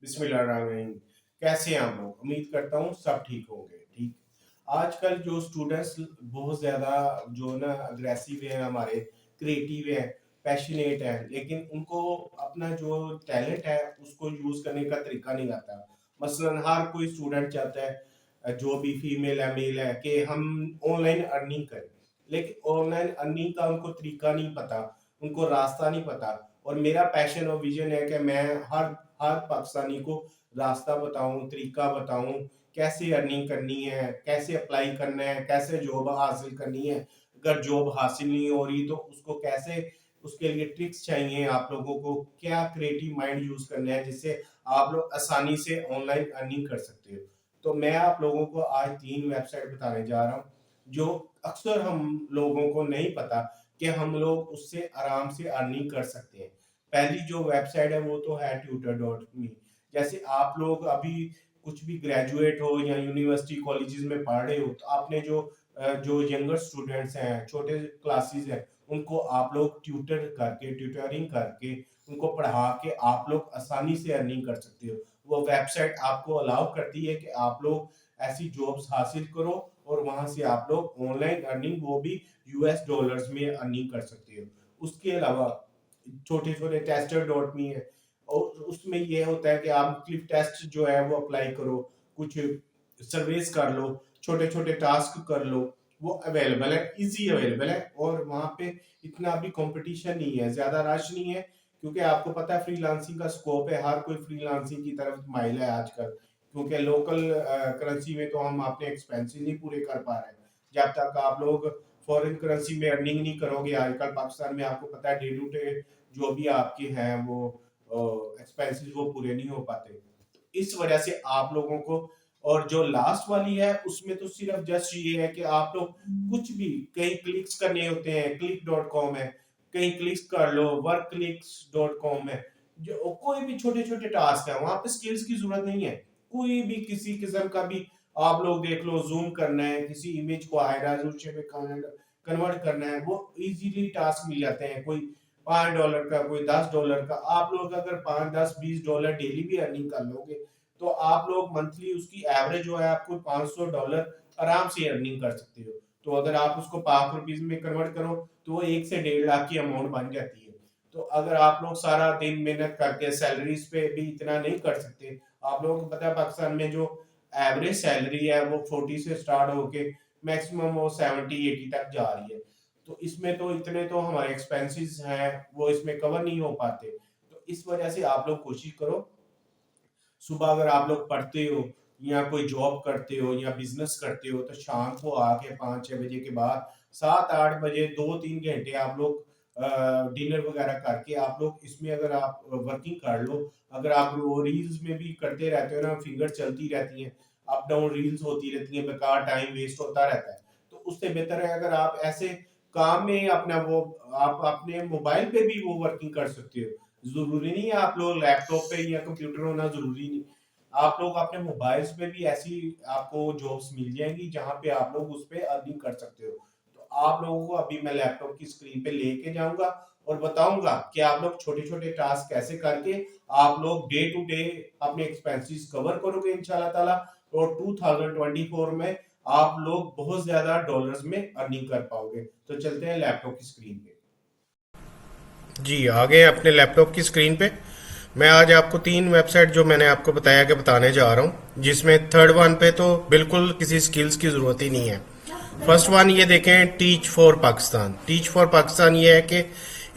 बिस्मिल्लाहिर्रहमानिर्रहीम। कैसे हैं आप लोग? उम्मीद करता हूँ सब ठीक होंगे। ठीक, आजकल जो स्टूडेंट्स बहुत ज़्यादा जो ना अग्रेसिव हैं, हमारे क्रिएटिव हैं, पैशनेट हैं, लेकिन उनको अपना जो टैलेंट है उसको यूज़ करने का तरीका नहीं आता। मसलन हर कोई स्टूडेंट चाहता है जो भी फीमेल है मेल है कि हम ऑनलाइन अर्निंग करें, लेकिन ऑनलाइन अर्निंग का उनको तरीका नहीं पता, उनको रास्ता नहीं पता। और मेरा पैशन और विजन है कि मैं हर हर पाकिस्तानी को रास्ता बताऊं, तरीका बताऊं, कैसे अर्निंग करनी है, कैसे अप्लाई करना है, कैसे जॉब हासिल करनी है। अगर जॉब हासिल नहीं हो रही तो उसको कैसे, उसके लिए ट्रिक्स चाहिए। आप लोगों को क्या क्रिएटिव माइंड यूज करना है जिससे आप लोग आसानी से ऑनलाइन अर्निंग कर सकते हो। तो मैं आप लोगों को आज 3 वेबसाइट बताने जा रहा हूँ जो अक्सर हम लोगों को नहीं पता कि हम लोग उससे आराम से अर्निंग कर सकते हैं। पहली जो वेबसाइट है वो तो है tutor.me। जैसे आप लोग अभी कुछ भी ग्रेजुएट हो या यूनिवर्सिटी कॉलेजेस में पढ़ रहे हो तो आपने जो यंगर स्टूडेंट्स हैं, छोटे क्लासेस हैं, उनको आप लोग ट्यूटरिंग करके उनको पढ़ा के आप लोग आसानी से अर्निंग कर सकते हो। वो वेबसाइट आपको अलाउ करती है कि आप लोग ऐसी जॉब्स हासिल करो और वहां से आप लोग ऑनलाइन अर्निंग, वो भी यूएस डॉलर्स में अर्निंग कर सकते हो। उसके अलावा छोटे छोटे टेस्टर डॉट मी है और उसमें ये होता है कि आप क्लिक टेस्ट जो है वो अप्लाई करो, कुछ सर्वेस कर लो, छोटे छोटे टास्क कर लो। वो अवेलेबल है, इजी अवेलेबल है और वहां पे इतना भी कंपटीशन नहीं है, ज्यादा रश नहीं है, क्योंकि आपको पता है फ्रीलांसिंग का स्कोप है, हर कोई फ्रीलांसिंग की तरफ माइल है आजकल। क्योंकि लोकल करेंसी में तो हम अपने एक्सपेंसेस नहीं पूरे कर पा रहे हैं। जब तक आप लोग फॉरेन करेंसी में अर्निंग नहीं करोगे, आजकल पाकिस्तान में आपको पता है डे टू डे जो भी आपके हैं वो एक्सपेंसेस वो पूरे नहीं हो पाते। तो इस वजह से आप लोगों को, और जो लास्ट वाली है उसमें तो सिर्फ जस्ट ये है कि आप लोग कुछ भी कहीं क्लिक्स करने होते हैं, click.com है, कहीं क्लिक्स कर लो, workclicks.com है। जो कोई भी छोटे छोटे टास्क है वहां पे स्किल्स की जरूरत नहीं है, कोई भी किसी किस्म का भी। आप लोग देख लो, जूम करना है, किसी इमेज को हाई रेजोल्यूशन में कन्वर्ट करना है, वो इजीली टास्क मिल जाते हैं। कोई $5 का, कोई $10 का। आप लोग अगर 5, 10, $20 डेली भी अर्निंग कर लोगे तो आप लोग मंथली उसकी एवरेज जो है आपको $500 आराम से अर्निंग कर सकते हो। तो अगर आप उसको पाक रुपीज में कन्वर्ट करो तो वो 1 से 1.5 लाख की अमाउंट बन जाती है। तो अगर आप लोग सारा दिन मेहनत करके सैलरीज पे भी इतना नहीं कर सकते, आप लोगों को पता है पाकिस्तान में जो एवरेज सैलरी है वो 40 से स्टार्ट होके मैक्सिमम वो 70-80 तक जा रही है। तो इसमें तो इतने तो हमारे एक्सपेंसेस हैं वो इसमें कवर नहीं हो पाते। तो इस वजह से आप लोग कोशिश करो, सुबह अगर आप लोग पढ़ते हो या कोई जॉब करते हो या बिजनेस करते हो तो शाम को आके 5-6 बजे के बाद 7-8 बजे 2-3 घंटे आप लोग डिनर वगैरह करके आप लोग इसमें अगर आप वर्किंग कर लो। अगर आप वो रील्स में भी करते रहते हो ना, फिंगर चलती रहती हैं, अप डाउन रील्स होती रहती हैं, बेकार टाइम वेस्ट होता रहता है। तो उससे बेहतर है अगर आप ऐसे काम में अपना वो, आप अपने मोबाइल पे भी वो वर्किंग कर सकते हो। जरूरी नहीं है आप लोग लैपटॉप पे या कंप्यूटर होना जरूरी नहीं, आप लोग अपने मोबाइल्स पे भी ऐसी आपको जॉब्स मिल जाएंगी जहां पे आप लोग उस पे अर्निंग कर सकते हो। तो आप लोगों को अभी मैं लैपटॉप की स्क्रीन पे लेके जाऊंगा और बताऊंगा कि आप लोग छोटे छोटे टास्क कैसे करके आप लोग डे टू डे अपने एक्सपेंसेस कवर करोगे इंशाल्लाह ताला। और 2024 में आप लोग बहुत ज्यादा डॉलर्स में अर्निंग कर पाओगे। तो चलते हैं लैपटॉप की स्क्रीन पे। जी आ गए अपने लैपटॉप की स्क्रीन पे। मैं आज आपको 3 वेबसाइट जो मैंने आपको बताया कि बताने जा रहा हूँ, जिसमें थर्ड वन पे तो बिल्कुल किसी स्किल्स की ज़रूरत ही नहीं है। फर्स्ट वन ये देखें, teach for Pakistan. Teach for Pakistan ये है कि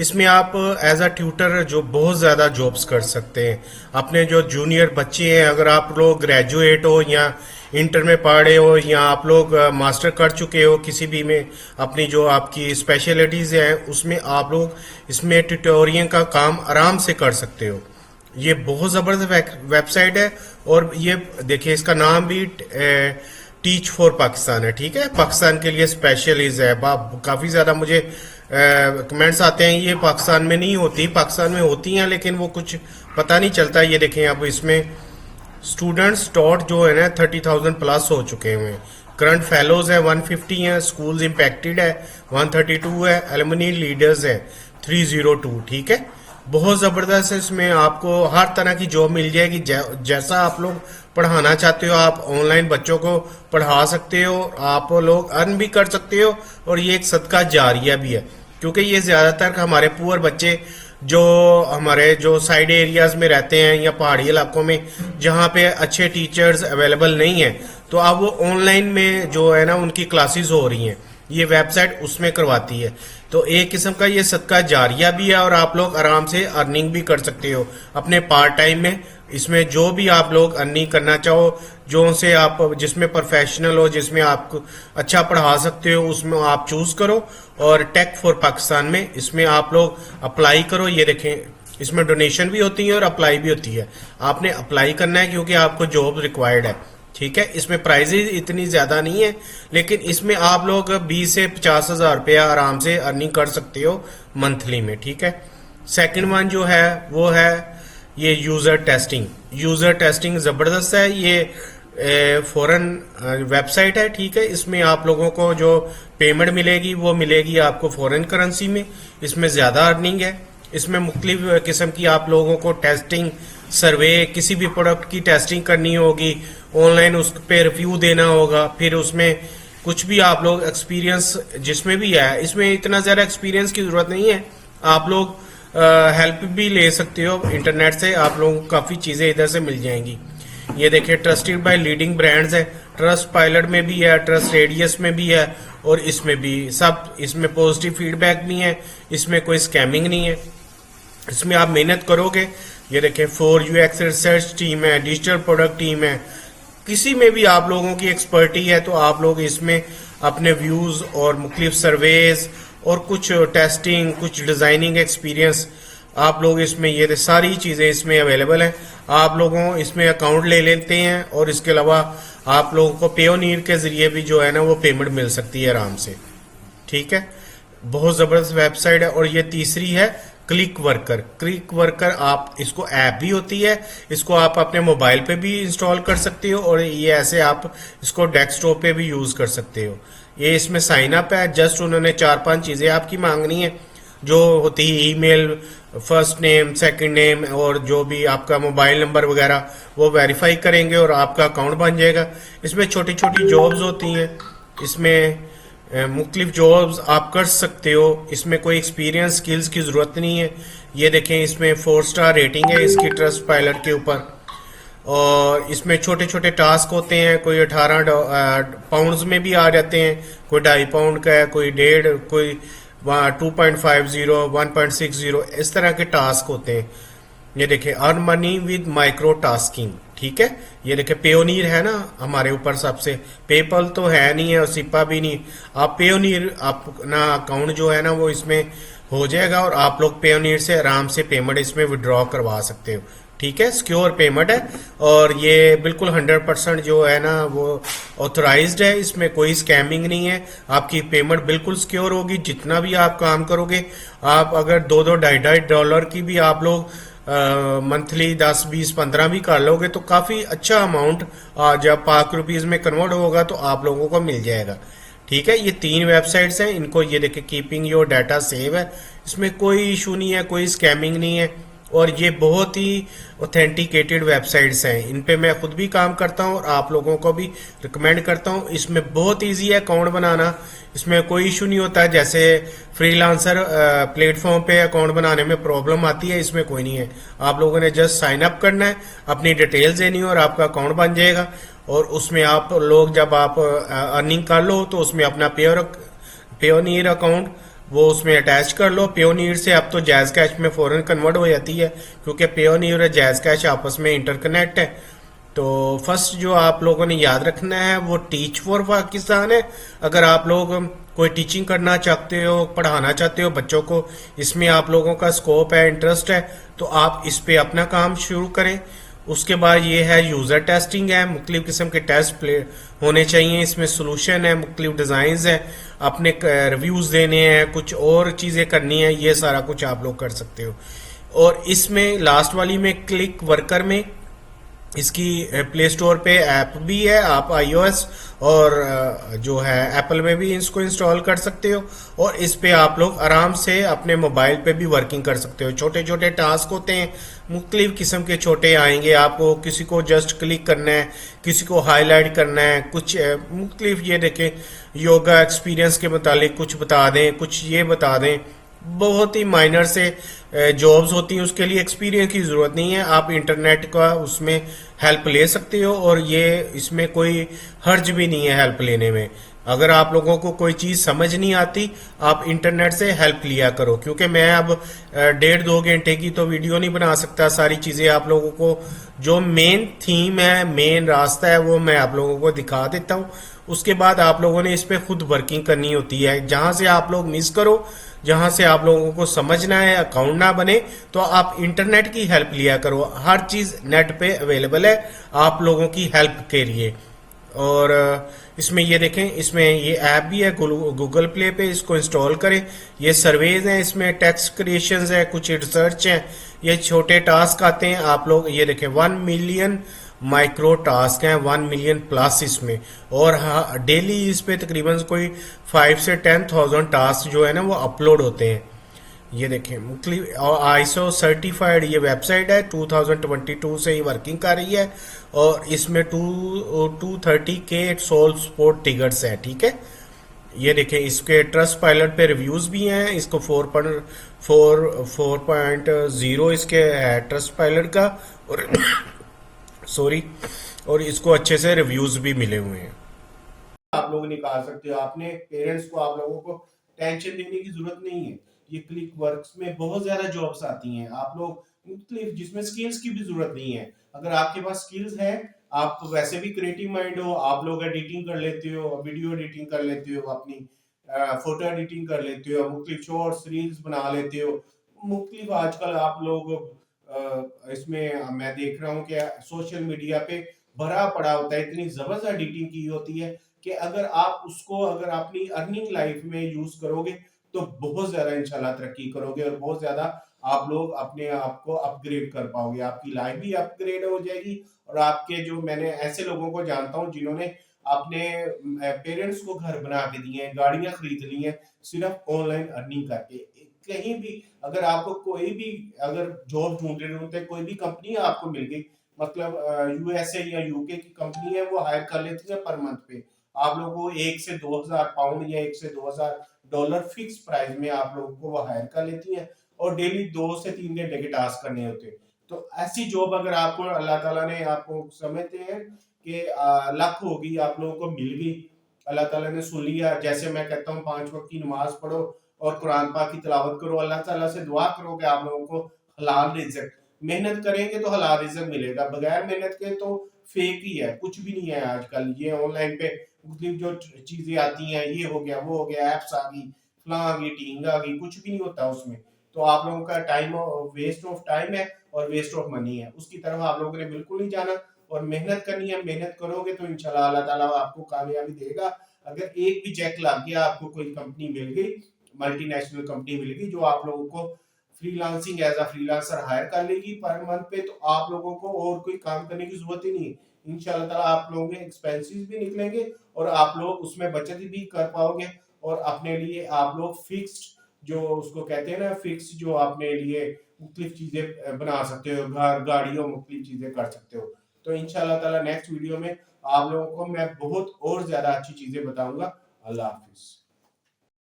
इसमें आप एज अ ट्यूटर जो बहुत ज़्यादा जॉब्स कर सकते हैं। अपने जो जूनियर बच्चे हैं, अगर आप लोग ग्रेजुएट हो या इंटर में पढ़ रहे हो या आप लोग मास्टर कर चुके हो किसी भी में, अपनी जो आपकी स्पेशलिटीज़ हैं उसमें आप लोग इसमें ट्यूटोरियल का काम आराम से कर सकते हो। ये बहुत ज़बरदस्त वेबसाइट है और ये देखिए इसका नाम भी टीच फॉर पाकिस्तान है। ठीक है, पाकिस्तान के लिए स्पेशलिस्ट है। काफ़ी ज़्यादा मुझे कमेंट्स आते हैं ये पाकिस्तान में नहीं होती, पाकिस्तान में होती हैं लेकिन वो कुछ पता नहीं चलता। ये देखें अब इसमें स्टूडेंट्स डॉट जो है ना 30,000 प्लस हो चुके हुए हैं। करंट फेलोज है 150 हैं, स्कूल्स इम्पैक्टेड है 132 है, एलुमनी लीडर्स है 302। ठीक है, बहुत ज़बरदस्त है। इसमें आपको हर तरह की जॉब मिल जाएगी। जैसा आप लोग पढ़ाना चाहते हो आप ऑनलाइन बच्चों को पढ़ा सकते हो, आप लोग अर्न भी कर सकते हो, और ये एक सदका जारिया भी है, क्योंकि ये ज़्यादातर हमारे पुअर बच्चे जो हमारे जो साइड एरियाज में रहते हैं या पहाड़ी इलाकों में जहाँ पे अच्छे टीचर्स अवेलेबल नहीं है, तो अब वो ऑनलाइन में जो है ना उनकी क्लासेस हो रही हैं, ये वेबसाइट उसमें करवाती है। तो एक किस्म का ये सदका जारिया भी है, और आप लोग आराम से अर्निंग भी कर सकते हो अपने पार्ट टाइम में। इसमें जो भी आप लोग अर्निंग करना चाहो, जो से आप जिसमें प्रोफेशनल हो, जिसमें आप अच्छा पढ़ा सकते हो, उसमें आप चूज करो। और टेक फॉर पाकिस्तान में इसमें आप लोग अप्लाई करो। ये देखें, इसमें डोनेशन भी होती है और अप्लाई भी होती है। आपने अप्लाई करना है क्योंकि आपको जॉब रिक्वायर्ड है, ठीक है। इसमें प्राइजेज इतनी ज़्यादा नहीं है, लेकिन इसमें आप लोग 20 से 50 हज़ार रुपया आराम से अर्निंग कर सकते हो मंथली में, ठीक है। सेकंड वन जो है वो है ये यूज़र टेस्टिंग। यूज़र टेस्टिंग ज़बरदस्त है, ये फॉरेन वेबसाइट है, ठीक है। इसमें आप लोगों को जो पेमेंट मिलेगी वो मिलेगी आपको फॉरेन करेंसी में। इसमें ज़्यादा अर्निंग है। इसमें मुख्तलिफ किस्म की आप लोगों को टेस्टिंग, सर्वे, किसी भी प्रोडक्ट की टेस्टिंग करनी होगी, ऑनलाइन उस पर रिव्यू देना होगा, फिर उसमें कुछ भी आप लोग एक्सपीरियंस जिसमें भी है, इसमें इतना ज़्यादा एक्सपीरियंस की ज़रूरत नहीं है। आप लोग हेल्प भी ले सकते हो इंटरनेट से, आप लोगों को काफ़ी चीज़ें इधर से मिल जाएंगी। ये देखिए, ट्रस्टेड बाय लीडिंग ब्रांड्स है, ट्रस्ट पायलट में भी है, ट्रस्ट रेडियस में भी है, और इसमें भी सब, इसमें पॉजिटिव फीडबैक भी है, इसमें कोई स्कैमिंग नहीं है। इसमें आप मेहनत करोगे। ये देखें, 4UX रिसर्च टीम है, डिजिटल प्रोडक्ट टीम है, किसी में भी आप लोगों की एक्सपर्टी है तो आप लोग इसमें अपने व्यूज़ और मुख्तलिफ सर्वेज और कुछ टेस्टिंग, कुछ डिज़ाइनिंग एक्सपीरियंस, आप लोग इसमें ये सारी चीज़ें इसमें अवेलेबल हैं। आप लोगों इसमें अकाउंट ले लेते हैं, और इसके अलावा आप लोगों को पेयोनियर के ज़रिए भी जो है ना वो पेमेंट मिल सकती है आराम से, ठीक है। बहुत ज़बरदस्त वेबसाइट है। और ये तीसरी है क्लिक वर्कर। क्लिक वर्कर, आप इसको ऐप भी होती है, इसको आप अपने मोबाइल पे भी इंस्टॉल कर सकते हो, और ये ऐसे आप इसको डेस्कटॉप पे भी यूज़ कर सकते हो। ये इसमें साइन अप है, जस्ट उन्होंने 4-5 चीज़ें आपकी मांगनी है, जो होती है email, first name, second name, और जो भी आपका मोबाइल नंबर वगैरह वो वेरीफाई करेंगे और आपका अकाउंट बन जाएगा। इसमें छोटी छोटी जॉब्स होती हैं, इसमें मुख्तलिफ जॉब्स आप कर सकते हो। इसमें कोई एक्सपीरियंस, स्किल्स की ज़रूरत नहीं है। ये देखें, इसमें 4 स्टार रेटिंग है इसकी ट्रस्ट पायलट के ऊपर, और इसमें छोटे छोटे टास्क होते हैं, कोई 18 पाउंड्स में भी आ जाते हैं, कोई 2.5 पाउंड का है, कोई 1.5, कोई 2.50, 1.60, इस तरह के टास्क होते हैं। ये देखें, earn money with micro tasking, ठीक है। ये देखें, पेयोनियर है ना हमारे ऊपर सबसे, पेपल तो है नहीं है और सिपा भी नहीं। आप पेयोनियर, अपना अकाउंट जो है ना वो इसमें हो जाएगा, और आप लोग पेयोनियर से आराम से पेमेंट इसमें विड्रॉ करवा सकते हो, ठीक है। सिक्योर पेमेंट है, और ये बिल्कुल 100% जो है ना वो ऑथराइज्ड है, इसमें कोई स्कैमिंग नहीं है। आपकी पेमेंट बिल्कुल सिक्योर होगी। जितना भी आप काम करोगे, आप अगर 2-2, $2.5 की भी आप लोग मंथली 10, 20, 15 भी कर लोगे तो काफ़ी अच्छा अमाउंट जब पाक रुपीज़ में कन्वर्ट होगा तो आप लोगों को मिल जाएगा, ठीक है। ये 3 वेबसाइट्स हैं, इनको ये देखें, कीपिंग योर डाटा सेव है, इसमें कोई इशू नहीं है, कोई स्कैमिंग नहीं है, और ये बहुत ही ऑथेंटिकेटेड वेबसाइट्स हैं। इन पे मैं खुद भी काम करता हूँ और आप लोगों को भी रिकमेंड करता हूँ। इसमें बहुत इजी है अकाउंट बनाना, इसमें कोई इशू नहीं होता है। जैसे फ्रीलांसर प्लेटफॉर्म पे अकाउंट बनाने में प्रॉब्लम आती है, इसमें कोई नहीं है। आप लोगों ने जस्ट साइन अप करना है, अपनी डिटेल्स देनी है, और आपका अकाउंट बन जाएगा। और उसमें आप लोग जब आप अर्निंग कर लो तो उसमें अपना पेयोनियर अकाउंट वो उसमें अटैच कर लो। पेयोनियर से अब तो जैज़ कैश में फ़ौरन कन्वर्ट हो जाती है, क्योंकि पेयोनियर और जैज़ कैश आपस में इंटरकनेक्ट है। तो फर्स्ट जो आप लोगों ने याद रखना है वो टीच फॉर पाकिस्तान है। अगर आप लोग कोई टीचिंग करना चाहते हो, पढ़ाना चाहते हो बच्चों को, इसमें आप लोगों का स्कोप है, इंटरेस्ट है, तो आप इस पे अपना काम शुरू करें। उसके बाद ये है यूज़र टेस्टिंग है, मुख्तलिफ किस्म के टेस्ट होने चाहिए, इसमें सोल्यूशन है, मुख्तलिफ डिज़ाइंस है, अपने रिव्यूज़ देने हैं, कुछ और चीज़ें करनी है, ये सारा कुछ आप लोग कर सकते हो। और इसमें लास्ट वाली में क्लिक वर्कर में इसकी प्ले स्टोर पे ऐप भी है, आप आईओएस और जो है एप्पल में भी इसको इंस्टॉल कर सकते हो, और इस पे आप लोग आराम से अपने मोबाइल पे भी वर्किंग कर सकते हो। छोटे छोटे टास्क होते हैं, मुख्तलिफ किस्म के छोटे आएंगे आपको, किसी को जस्ट क्लिक करना है, किसी को हाईलाइट करना है, कुछ मुख्तलिफ, ये देखें योगा एक्सपीरियंस के मुतालिक कुछ बता दें, कुछ ये बता दें। बहुत ही माइनर से जॉब्स होती हैं, उसके लिए एक्सपीरियंस की ज़रूरत नहीं है, आप इंटरनेट का उसमें हेल्प ले सकते हो, और ये इसमें कोई हर्ज भी नहीं है हेल्प लेने में। अगर आप लोगों को कोई चीज़ समझ नहीं आती, आप इंटरनेट से हेल्प लिया करो, क्योंकि मैं अब 1.5-2 घंटे की तो वीडियो नहीं बना सकता। सारी चीज़ें आप लोगों को, जो मेन थीम है, मेन रास्ता है, वो मैं आप लोगों को दिखा देता हूँ। उसके बाद आप लोगों ने इस पे खुद वर्किंग करनी होती है। जहां से आप लोग मिस करो, जहां से आप लोगों को समझना है, अकाउंट ना बने, तो आप इंटरनेट की हेल्प लिया करो। हर चीज़ नेट पे अवेलेबल है आप लोगों की हेल्प के लिए। और इसमें ये देखें, इसमें ये ऐप भी है गूगल प्ले पे, इसको इंस्टॉल करें। ये सर्वेज हैं, इसमें टेक्स्ट क्रिएशंस है, कुछ रिसर्च है, ये छोटे टास्क आते हैं। आप लोग ये देखें 1 मिलियन माइक्रो टास्क हैं, 1 मिलियन प्लस इसमें, और हाँ डेली इस पे तकरीबन कोई 5 से 10,000 टास्क जो है ना वो अपलोड होते हैं। ये देखें मुख्तलिफ, और आईएसओ सर्टिफाइड ये वेबसाइट है, 2022 से ही वर्किंग कर रही है, और इसमें 230 के सोल सपोर्ट टिगर्स है, ठीक है। ये देखें इसके ट्रस्ट पायलट पे रिव्यूज भी हैं, इसको 4.0 इसके है ट्रस्ट पायलट का, और सॉरी, और इसको अच्छे से रिव्यूज भी मिले हुए हैं। आप लोग निकाल सकते हो। आपने पेरेंट्स को, आप लोगों को टेंशन देने की जरूरत नहीं है। ये क्लिक वर्क्स में बहुत ज्यादा जॉब्स आती हैं, आप लोग मुख्तलिफ, जिसमें स्किल्स की भी जरूरत नहीं है। अगर आपके पास स्किल्स है, आप वैसे भी क्रिएटिव माइंड हो, आप लोग एडिटिंग कर लेते हो, वीडियो एडिटिंग कर लेते हो, अपनी फोटो एडिटिंग कर लेते हो, मुख्तलिफ शॉर्ट्स रील्स बना लेते हो, मुख्तलिफ आजकल आप लोग इसमें मैं देख रहा हूँ कि सोशल मीडिया पे भरा पड़ा होता है, इतनी जबरदस्त एडिटिंग की होती है कि अगर आप उसको, अगर अपनी अर्निंग लाइफ में यूज करोगे तो बहुत ज्यादा इंशाल्लाह तरक्की करोगे, और बहुत ज्यादा आप लोग अपने आप को अपग्रेड कर पाओगे, आपकी लाइफ भी अपग्रेड हो जाएगी। और आपके जो, मैंने ऐसे लोगों को जानता हूँ जिन्होंने अपने पेरेंट्स को घर बना के दिए हैं, गाड़ियां खरीद ली हैं, सिर्फ ऑनलाइन अर्निंग करके। कहीं भी अगर आपको कोई भी, अगर जॉब ढूंढ रहे होते, कोई भी कंपनी आपको मिल गई, मतलब यूएसए या यूके की कंपनी है, वो हायर कर लेती है पर मंथ पे। आप लोगों को 1 से 2 हजार पाउंड या $1 से 2 हजार फिक्स प्राइस में आप लोगों को वो हायर कर लेती हैं, और डेली 2 से 3 घंटे के टास्क करने होते हैं। तो ऐसी जॉब अगर आपको अल्लाह ताला ने, आपको समझते हैं कि लक होगी, आप लोगों को मिल गई, अल्लाह ताला ने सुन लिया। जैसे मैं कहता हूँ 5 वक्त की नमाज पढ़ो और कुरान पाक की तिलावत करो, अल्लाह ताला से दुआ करो कि आप लोगों को हलाल रिज़्क, मेहनत करेंगे तो हलाल रिज़्क मिलेगा, बगैर मेहनत के तो फेक ही है, कुछ भी नहीं है। आजकल ये ऑनलाइन पे मुख्तलिफ जो चीजें आती हैं, ये हो गया, वो हो गया, एप्स आ गई, फलां आ गई, टींग आ गई, कुछ भी नहीं होता उसमें। तो आप लोगों का टाइम वेस्ट ऑफ टाइम है और वेस्ट ऑफ मनी है, उसकी तरफ आप लोगों ने बिल्कुल नहीं जाना, और मेहनत करनी है। मेहनत करोगे तो इंशाल्लाह अल्लाह ताला आपको कामयाबी देगा। अगर एक भी चेक लग गया, आपको कोई कंपनी मिल गई, मल्टीनेशनल कंपनी मिल गई जो आप लोगों को freelancing as a freelancer hire कर लेगी पर मंथ पे, तो आप लोगों को और कोई काम करने की जरूरत ही नहीं है। इंशाल्लाह ताला आप लोगों के एक्सपेंसेस भी निकलेंगे, और आप लोग उसमें बचत भी कर पाओगे, और अपने लिए आप लोग फिक्स्ड, जो उसको कहते हैं ना फिक्स, जो अपने लिए मुख्तलिफ चीजें बना सकते हो, घर, गाड़ी और मुख्तलिफ चीजें कर सकते हो। तो इंशाल्लाह ताला नेक्स्ट वीडियो में आप लोगों को मैं बहुत और ज्यादा अच्छी चीजें बताऊंगा। अल्लाह हाफिज।